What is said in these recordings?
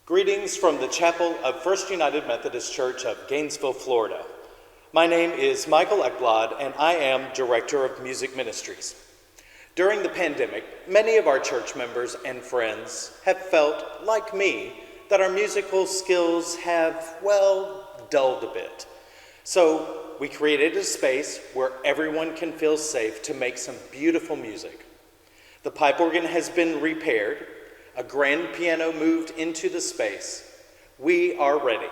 Greetings from the chapel of First United Methodist Church of Gainesville, Florida. My name is Michael Ekblad, and I am Director of Music Ministries. During the pandemic, many of our church members and friends have felt, like me, that our musical skills have, dulled a bit. So we created a space where everyone can feel safe to make some beautiful music. The pipe organ has been repaired. A grand piano moved into the space. We are ready.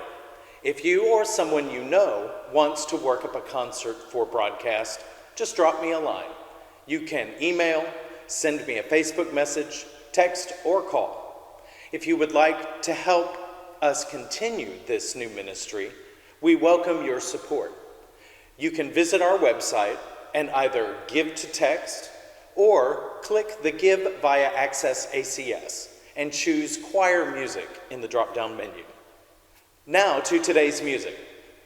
If you or someone you know wants to work up a concert for broadcast, just drop me a line. You can email, send me a Facebook message, text, or call. If you would like to help us continue this new ministry, we welcome your support. You can visit our website and either give to text or click the Give via Access ACS and choose Choir Music in the drop-down menu. Now to today's music.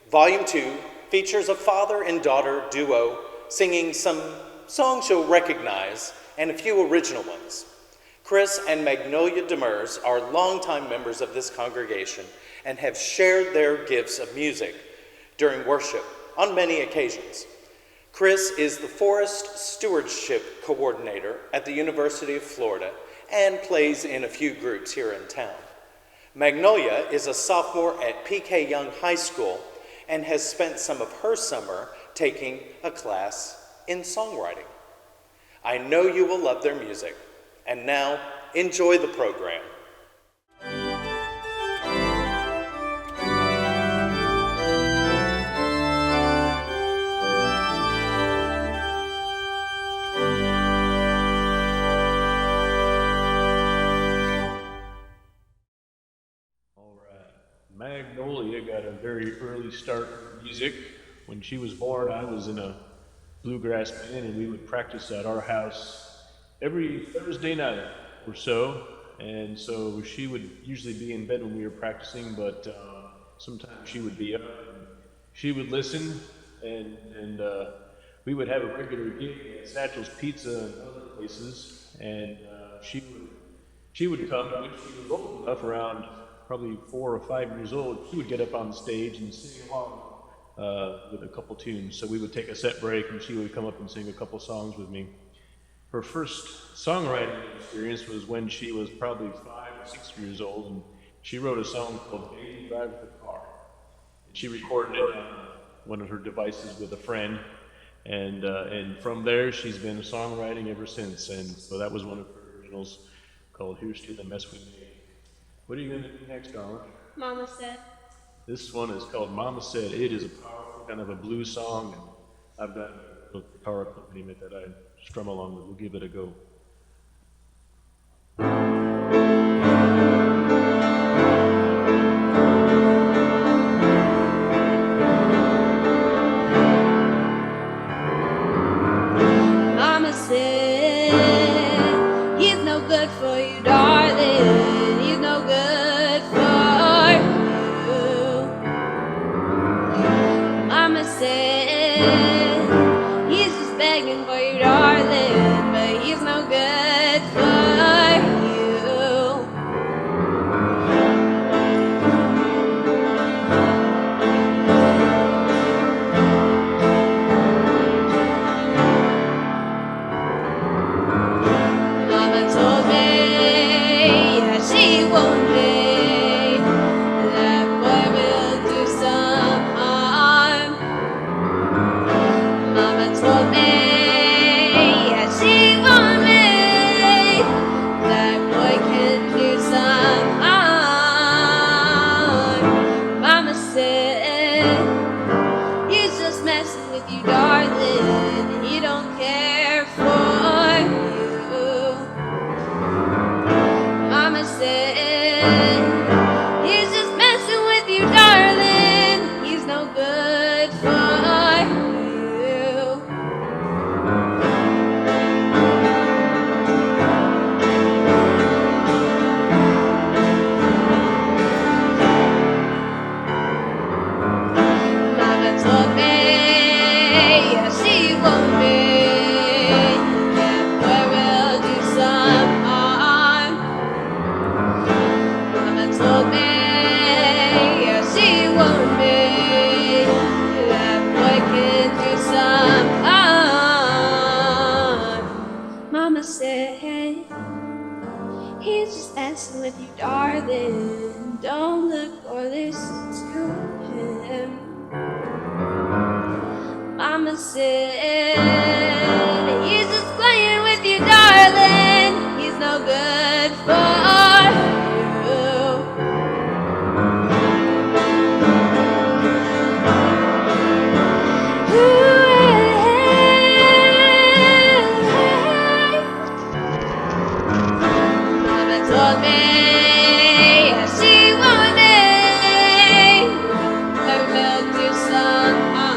Volume 2 features a father and daughter duo singing some songs you'll recognize and a few original ones. Chris and Magnolia Demers are longtime members of this congregation and have shared their gifts of music during worship on many occasions. Chris is the Forest Stewardship Coordinator at the University of Florida and plays in a few groups here in town. Magnolia is a sophomore at PK Young High School and has spent some of her summer taking a class in songwriting. I know you will love their music. And now, enjoy the program. Magnolia got a very early start in music. When she was born, I was in a bluegrass band, and we would practice at our house every Thursday night or so. And so she would usually be in bed when we were practicing, but sometimes she would be up and she would listen, and we would have a regular gig at Satchel's Pizza and other places, and she would come when she was old enough, around probably 4 or 5 years old. She would get up on the stage and sing along with a couple tunes. So we would take a set break and she would come up and sing a couple songs with me. Her first songwriting experience was when she was probably 5 or 6 years old, and she wrote a song called Baby Drives the Car. And she recorded it on one of her devices with a friend, and from there she's been songwriting ever since. And so that was one of her originals, called Here's to the Mess We Made. What are you going to do next, darling? Mama Said. This one is called Mama Said. It is a powerful kind of a blues song, and I've got a guitar accompaniment that I strum along with. We'll give it a go. Mama said, he's no good for you, darling. He's no good for you. Mama said, he's just begging for you, darling, but he's no with you, darling. Don't look or listen to him. Mama said, he's just playing with you, darling. He's no good for you. Mama told me she wanted her milk to somehow.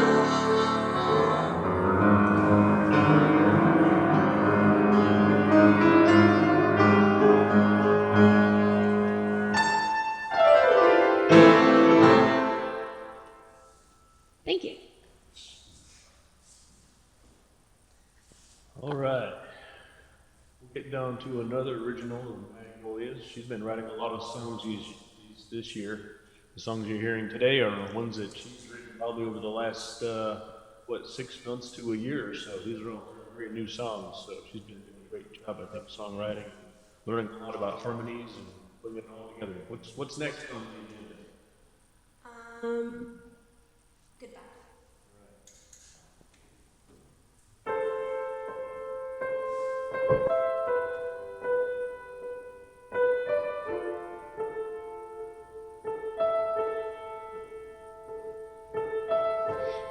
Thank you. All right. We'll get down to another original of Magnolia's. She's been writing a lot of songs this year. The songs you're hearing today are ones that she's written probably over the last, 6 months to a year or so. These are all very new songs, so she's been doing a great job, I think, songwriting, learning a lot about harmonies and putting it all together. What's next on the agenda? Goodbye.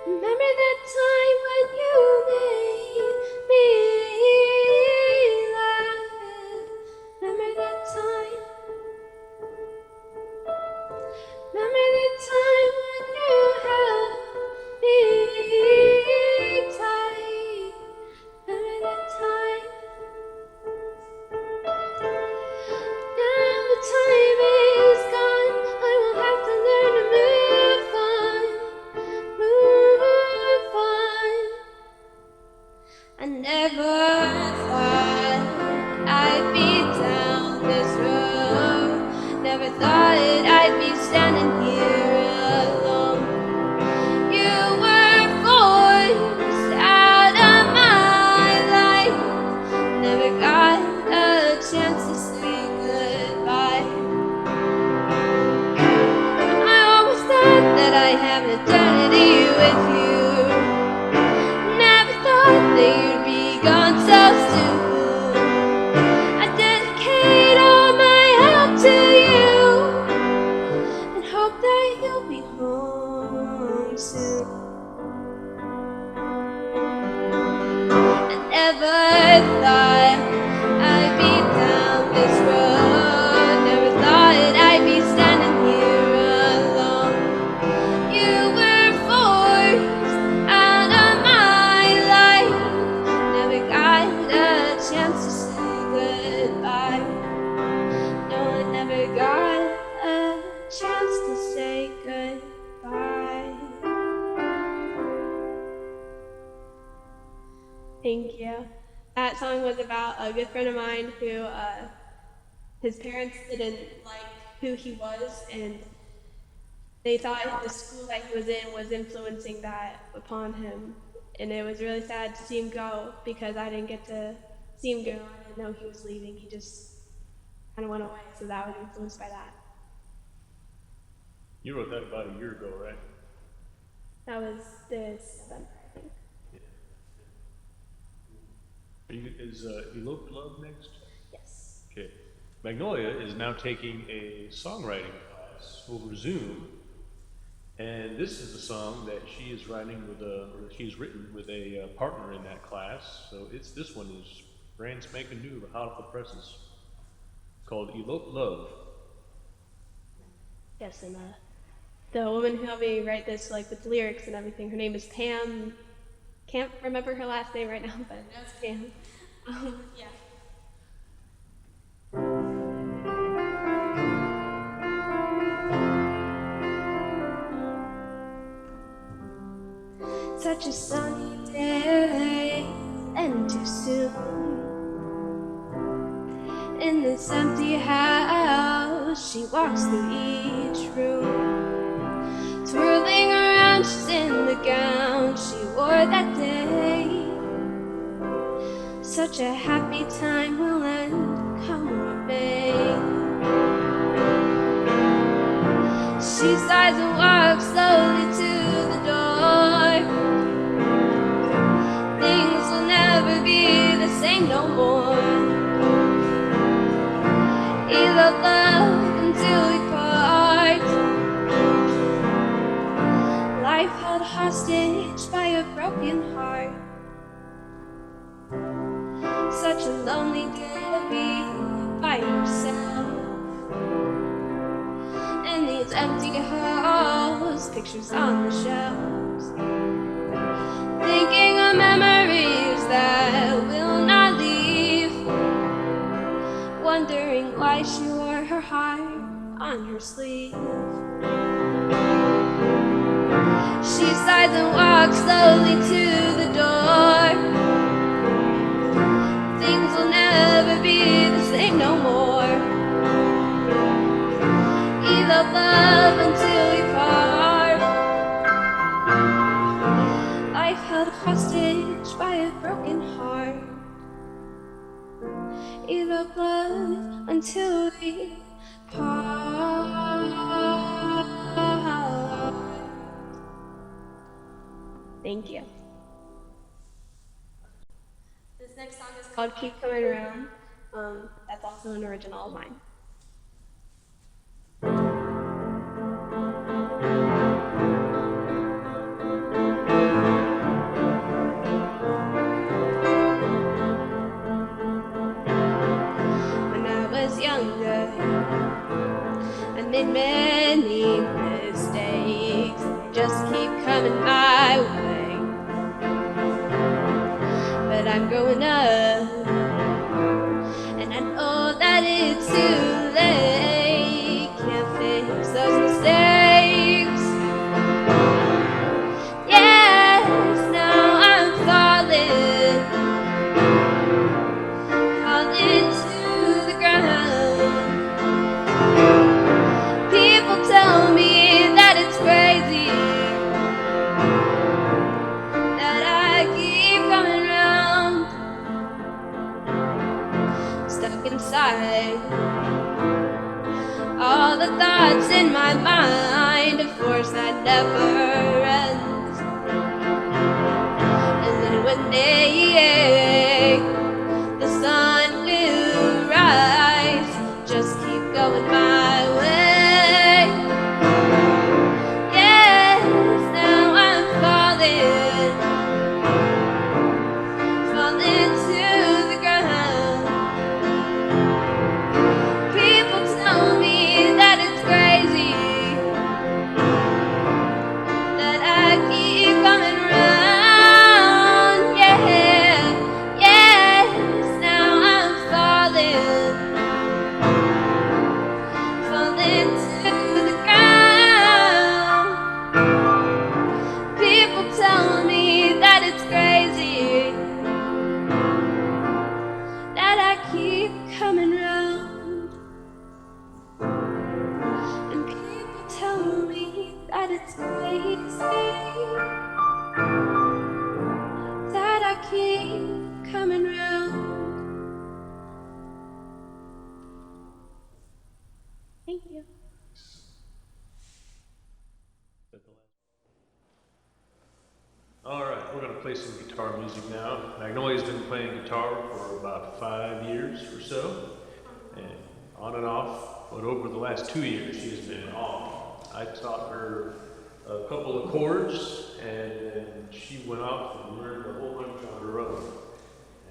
Remember that time when you made me laugh? Remember that time? Remember that time when you held me tight? Remember that time? Now the time is gone. I will have to learn to move on. Move on. I never thought I'd be down this road. Never thought I'd be standing here alone. You were forced out of my life. Never got a chance to say goodbye. I always thought that I had an eternity with you. Never thought that you'd be gone so soon. I dedicate all my help to you and hope that you'll be home soon. I never thought I'd be down this road. Never thought I'd be standing here alone. You were forced out of my life. Never got a chance to say goodbye. No, I never got a chance to say goodbye. Thank you. That song was about a good friend of mine who his parents didn't like who he was, and they thought the school that he was in was influencing that upon him. And it was really sad to see him go because I didn't get to see him go. I didn't know he was leaving. He just kind of went away, so that was influenced by that. You wrote that about a year ago, right? That was this November, I think. Is Evoke Love next? Yes. Okay. Magnolia is now taking a songwriting class over Zoom, and this is the song that she is writing she's written with a partner in that class. So this one is brand spanking new, hot off the presses. It's called Evoke Love. Yes, and the woman who helped me write this, like with the lyrics and everything, her name is Pam. Can't remember her last name right now, but I know it's Pam. Yeah. Such a sunny day, and too soon. In this empty house, she walks through each room, twirling around, she's in the gown she wore that day. Such a happy time will end, come what may. She sighs and walks slowly to the door. Things will never be the same no more. Evoke love until we part. Life held hostage by a broken heart. Such a lonely day to be by yourself. And these empty halls, pictures on the shelves. Thinking of memories that will not leave. Wondering why she wore her heart on her sleeve. She sighs and walks slowly to the door. Things will never be the same no more. Evoke love until we part. Life held hostage by a broken heart. Evoke love until we part. Thank you. This next song is called Keep Coming Around. That's also an original of mine. When I was younger, I made many mistakes. They just keep coming my way. But I'm growing up, and I know that it's too late. Can't fix those mistakes. Yes, now I'm falling to the ground. People tell me that it's crazy, that I keep coming round. Stuck inside, all the thoughts in my mind, a force that never ends. And then one day the sun will rise. Just keep going my way. Yes, now I'm falling to the ground. People tell me that it's crazy, that I keep coming round. Yeah, yes, now I'm falling to the ground. People tell me that it's crazy, that I keep coming round. And people tell me that it's crazy, that I keep coming round. Thank you. All right, we're going to play some guitar music now. Magnolia's been playing guitar for about 5 years or so, and on and off, but over the last 2 years, she has been on. I taught her a couple of chords, and then she went off and learned a whole bunch on her own,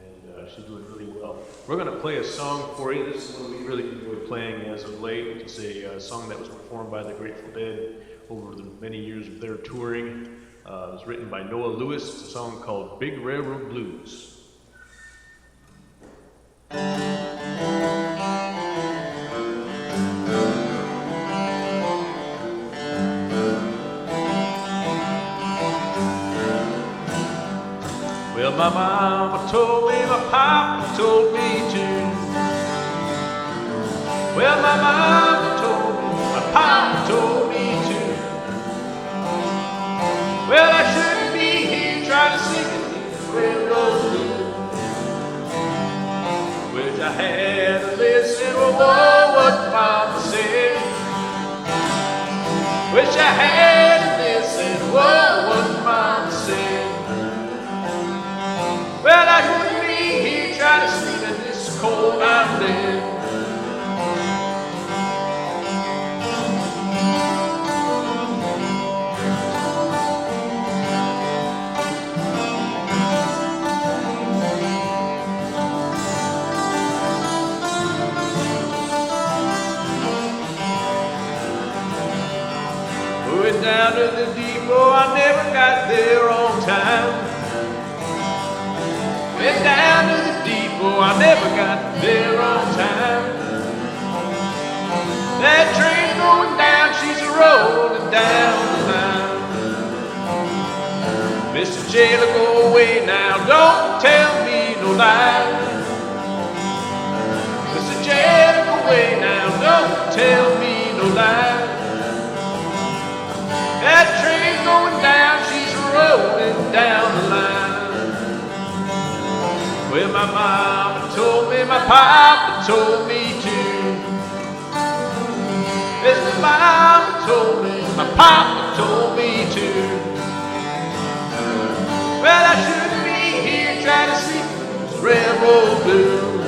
and she's doing really well. We're going to play a song for you. This is one we really enjoyed playing as of late. It's a song that was performed by the Grateful Dead over the many years of their touring. It was written by Noah Lewis. It's a song called Big Railroad Blues. Well, my mama told me, my papa told me too. Well, my mama told me, my papa told me too. Well, I shouldn't be here trying to sing it railroad blues, which I had to listen to what mama said. I had to listen. Whoa, what Mama said. Well, I couldn't be here trying to sleep in this cold island. Went down to the depot, I never got there on time. Went down to the depot, I never got there on time. That train's going down, she's rolling down the line. Mr. Jailer, go away now, don't tell me no lie. Mr. Jailer, go away now, don't tell me no lie. That train's going down, she's rolling down the line. Well, my mama told me, my papa told me too. Yes, my mama told me, my papa told me too. Well, I shouldn't be here trying to sleep this railroad blues.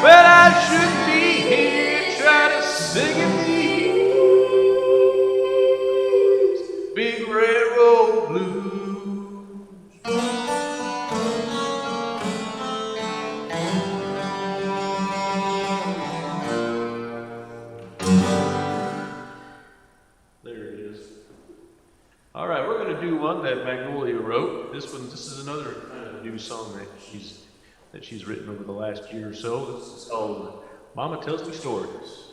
Well, I shouldn't be here trying to sing it. Big railroad blues. There it is. All right, we're going to do one that Magnolia wrote. This is another kind of new song that she's written over the last year or so. This is called Mama Tells Me Stories.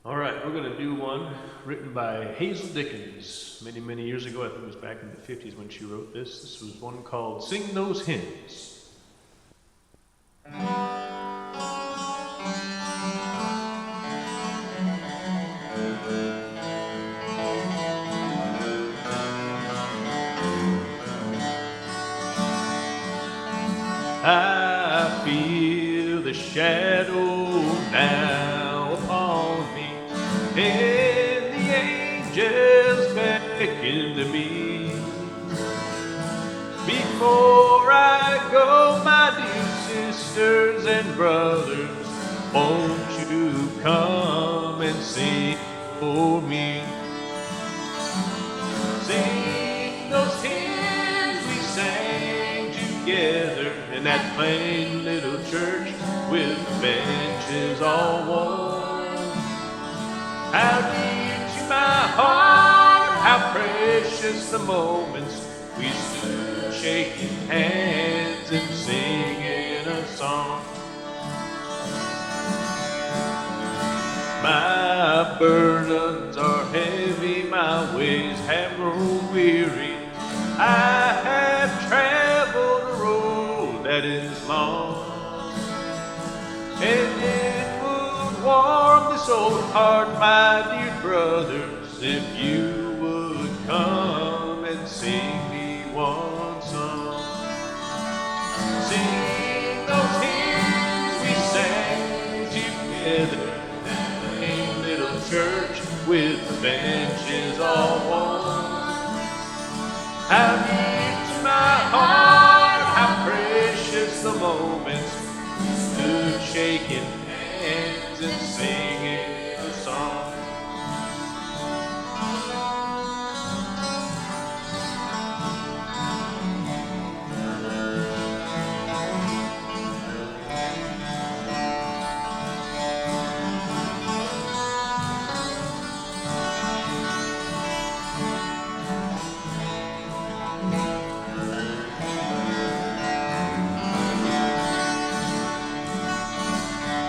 All right, we're going to do one written by Hazel Dickens many, many years ago. I think it was back in the 50s when she wrote this. This was one called Sing Those Hens. I feel the shadow now upon me, and the angels beckon to me. Before I go, my dear sisters and brothers, won't you come and sing for me? Sing those hymns we sang together in that plain little church with the benches all warm. How dear to my heart, how precious the moments we stood shaking hands and singing a song. My burdens are heavy, my ways have grown weary. I have traveled a road that is long, and it would warm this old heart, my dear brothers, if you would come and sing me one song. Sing those hymns we sang together, church with the benches all warm. How dear to my heart, how precious the moments we stood shaking hands and singing a song.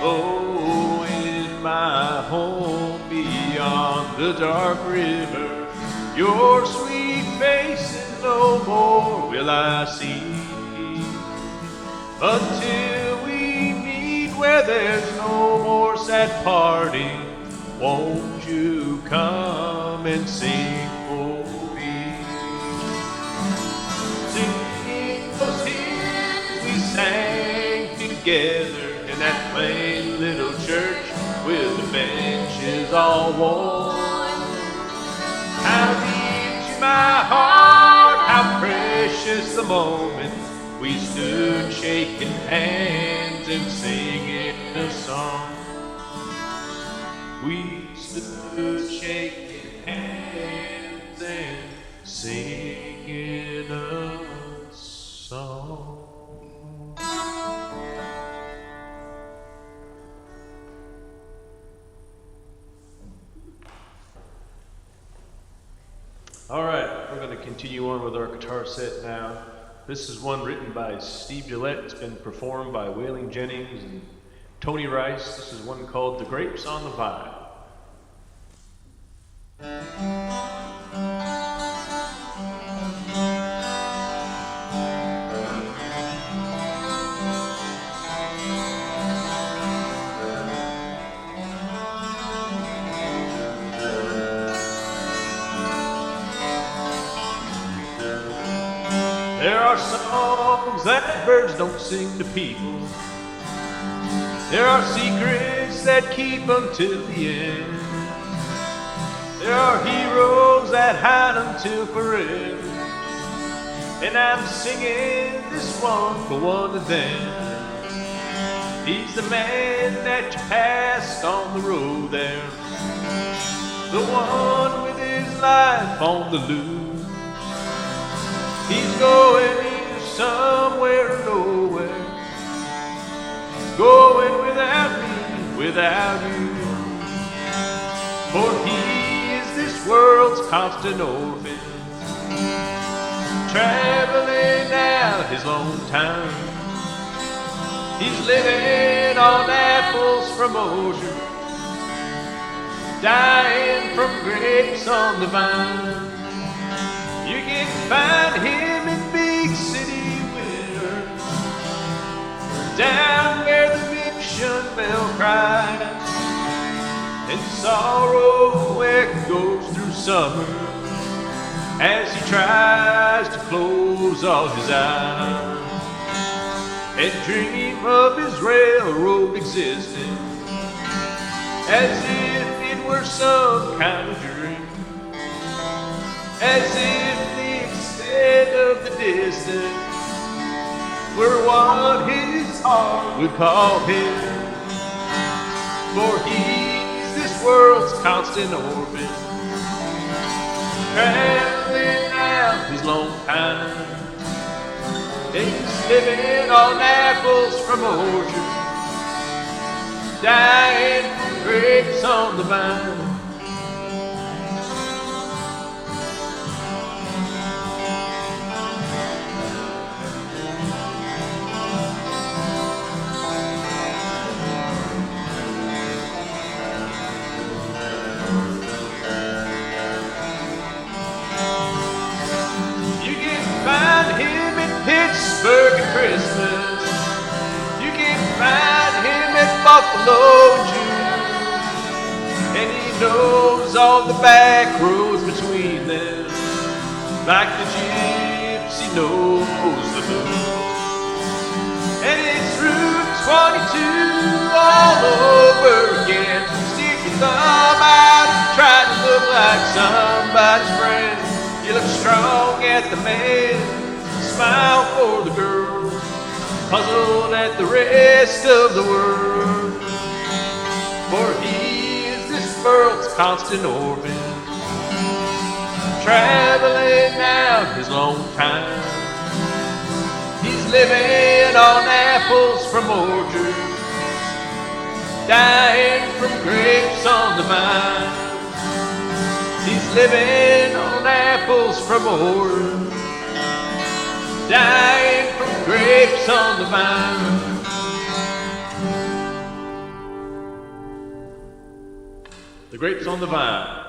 Oh, in my home beyond the dark river, your sweet faces no more will I see. Until we meet where there's no more sad parting, won't you come and sing for me? Sing those hymns we sang together in that plain little church with the benches all warm. How dear to my heart, how precious the moment we stood shaking hands and singing a song. We stood shaking hands and singing a song. All right, we're going to continue on with our guitar set now. This is one written by Steve Gillette. It's been performed by Waylon Jennings and Tony Rice. This is one called The Grapes on the Vine. There are songs that birds don't sing to people. There are secrets that keep until the end. There are heroes that hide until forever. And I'm singing this one for one of them. He's the man that you passed on the road there, the one with his life on the loose. He's going somewhere or nowhere, going without me, without you. For he is this world's constant orphan, traveling out his lone time. He's living on apples from orchards, dying from grapes on the vine. You can find him in big city winters, down where the mission bell cries, and sorrow where it goes through summer, as he tries to close all his eyes, and dream of his railroad existence, as if it were some kind of dream. As if the extent of the distance were what his heart would call him. For he's this world's constant orbit, traveling out his long time. He's living on apples from orchards, dying from grapes on the vine. You can find him in Pittsburgh at Christmas. You can find him at Buffalo in June. And he knows all the back roads between them, like the gypsy knows the moon. And it's Route 22 all over again. Stick your thumb out and try to look like somebody's friend. You look strong at the man, smile for the girl, puzzled at the rest of the world. For he is this world's constant orbit, traveling out his long time. He's living on apples from orchards, dying from grapes on the vine. He's living on apples from orchards, dying from grapes on the vine. The grapes on the vine.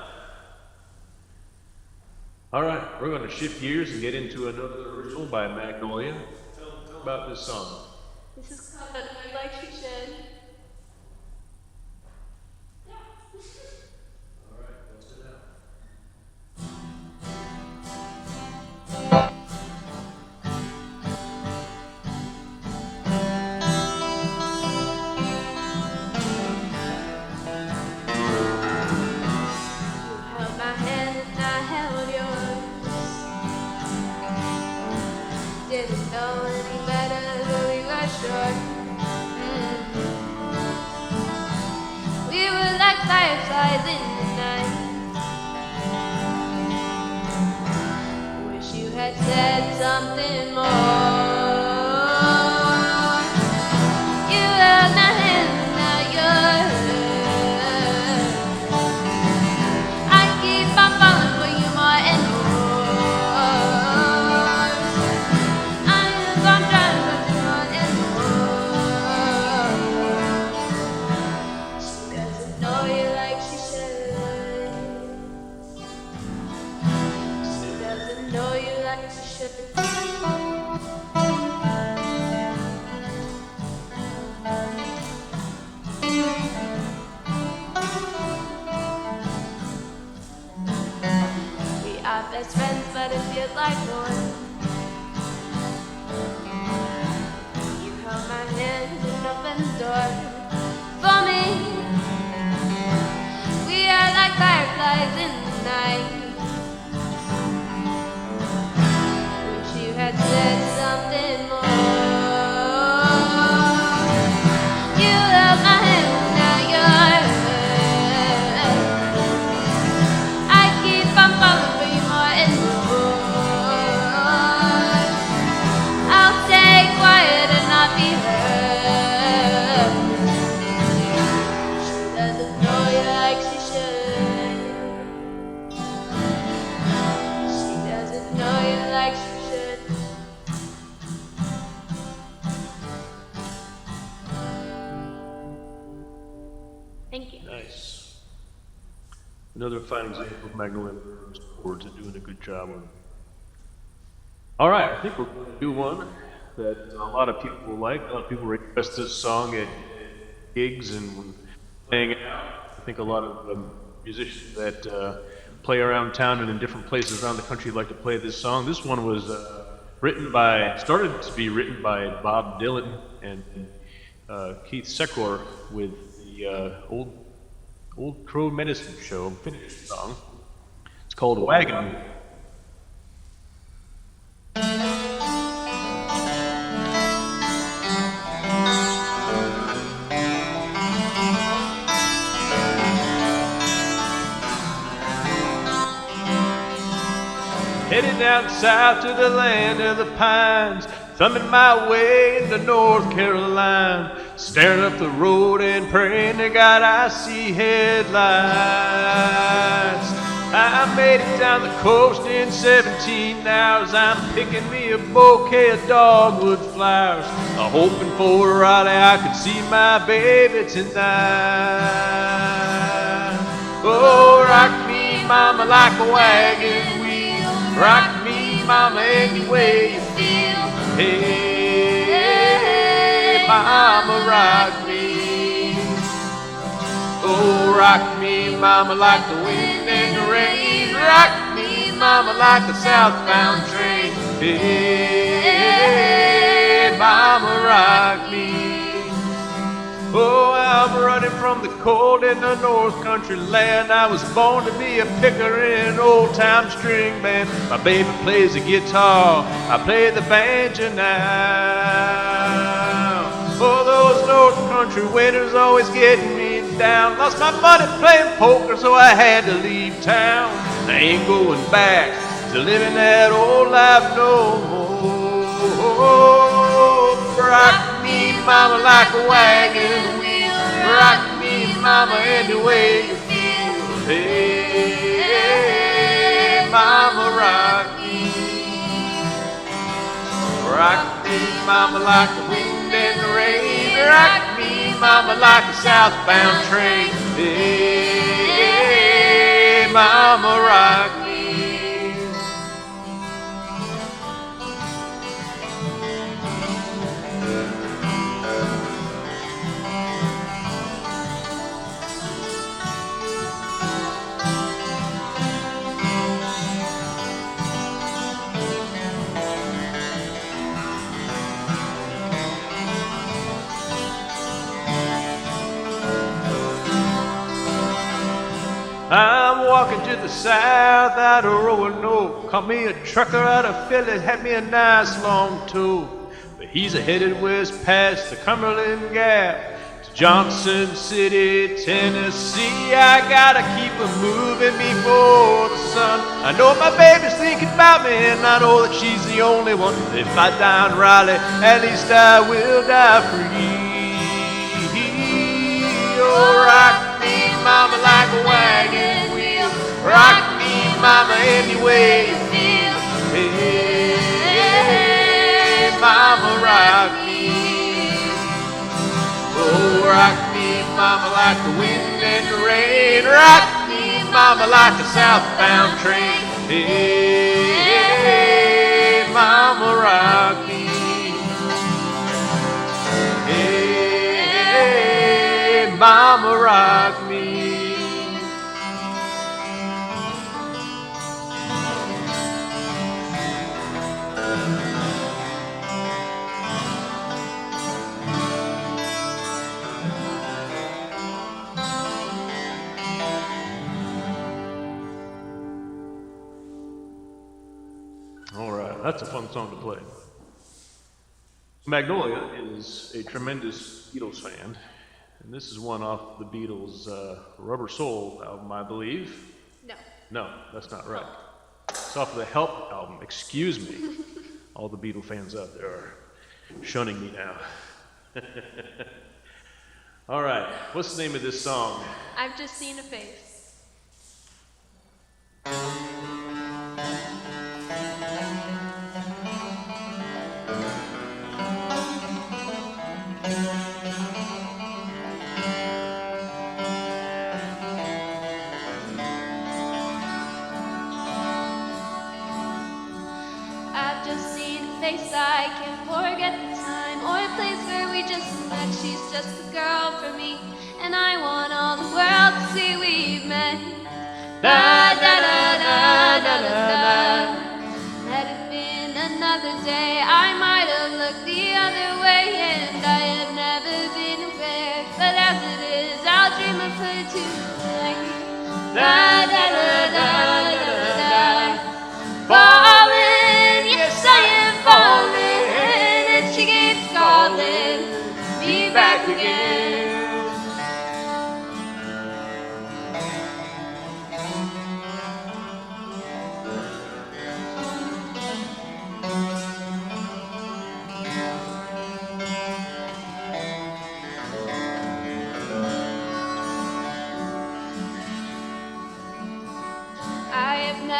All right, we're going to shift gears and get into another original by Magnolia. Tell about this song. This is called "I Like She Should." All right, bust it out. You held my hand and I held yours. Didn't know any better, though we were sure. We were like fireflies in the night. Wish you had said something more. You held my hand and now yours. I keep on falling for you more and more. I am on trying to put you more and more. She doesn't know you like she should. She doesn't know you like she should. We are best friends, but it feels like one. You held my hand and opened the door for me. We are like fireflies in the night. Wish you had said something more. You held my hand and now yours. I keep on falling for you more and more. I'll stay quiet and not be heard. She doesn't know you like she should. She doesn't know you like she should. Thank you. Nice. Another fine example of Magnolia boards and doing a good job on. All right, I think we're going to do one that a lot of people like. A lot of people request this song at gigs and when playing it out. I think a lot of musicians that play around town and in different places around the country like to play this song. This one was started to be written by Bob Dylan and Keith Secor with the Old Crow Medicine Show finished song. It's called Wagon. headed down south to the land of the pines, thumbing my way into North Carolina, staring up the road and praying to God I see headlights. I made it down the coast in 17 hours. I'm picking me a bouquet of dogwood flowers, hoping for Raleigh I could see my baby tonight. Oh, rock me, mama, like a wagon wheel. Rock me, mama, any way you feel. Hey, mama, rock me. Oh, rock me, mama, like the wind and the rain. Rock me, mama, like a southbound train. Hey, mama, rock me. Oh, I'm running from the cold in the North Country land. I was born to be a picker in an old-time string band. My baby plays the guitar, I play the banjo now. Oh, those North Country winters always getting me down. Lost my money playing poker, so I had to leave town. I ain't going back to living that old life no more. Rock me, mama, like a wagon wheel. Rock me, mama, any way you feel. Hey, mama, rock me. Rock me, mama, like the wind and the rain. Rock me, mama, like a southbound train. Hey, mama, rock me. I'm walking to the south out of Roanoke. Caught me a trucker out of Philly, had me a nice long tow. But he's headed west past the Cumberland Gap to Johnson City, Tennessee. I gotta keep moving before the sun. I know my baby's thinking about me, and I know that she's the only one. If I die in Raleigh, at least I will die free. Oh, rock me, mama, like a wagon wheel. Rock me, mama, any way you feel. Hey, mama, rock me. Oh, rock me, mama, like the wind and the rain. Rock me, mama, like a southbound train. Hey, mama, rock me. Hey, mama, rock me. All right, that's a fun song to play. Magnolia is a tremendous Beatles fan, and this is one off the Beatles' Rubber Soul album, I believe. No, that's not right. It's off the Help album. Excuse me. All the Beatle fans out there are shunning me now. All right, what's the name of this song? I've just seen a face. I've just seen a face I can't forget the time or a place where we just met. She's just the girl for me, and I want all the world to see we've met. Da da da da da da da. Had it been another day, I might have looked the other way, and I had never been aware. But as it is, I'll dream of her tonight. Da da da da da da. Falling, yes I am falling, and she keeps calling me back again.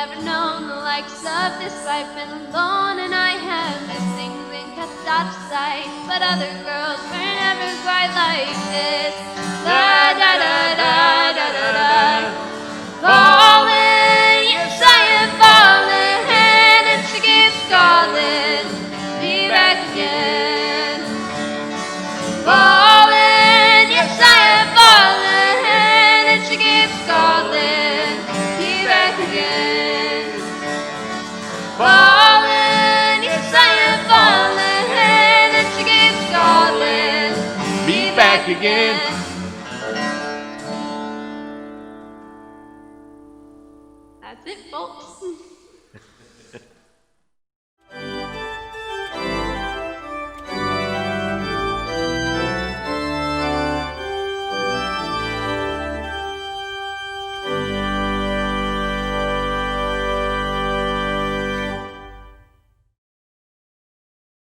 never known the likes of this life. Been alone and I have missed things and kept out of sight. But other girls were never quite like this. Da da da da da da da. Falling, yes I am falling, and she keeps calling me back again. Falling, yes I am falling, and she keeps calling me back again. Falling, yes I am falling, and she keeps calling me back again. That's it, folks.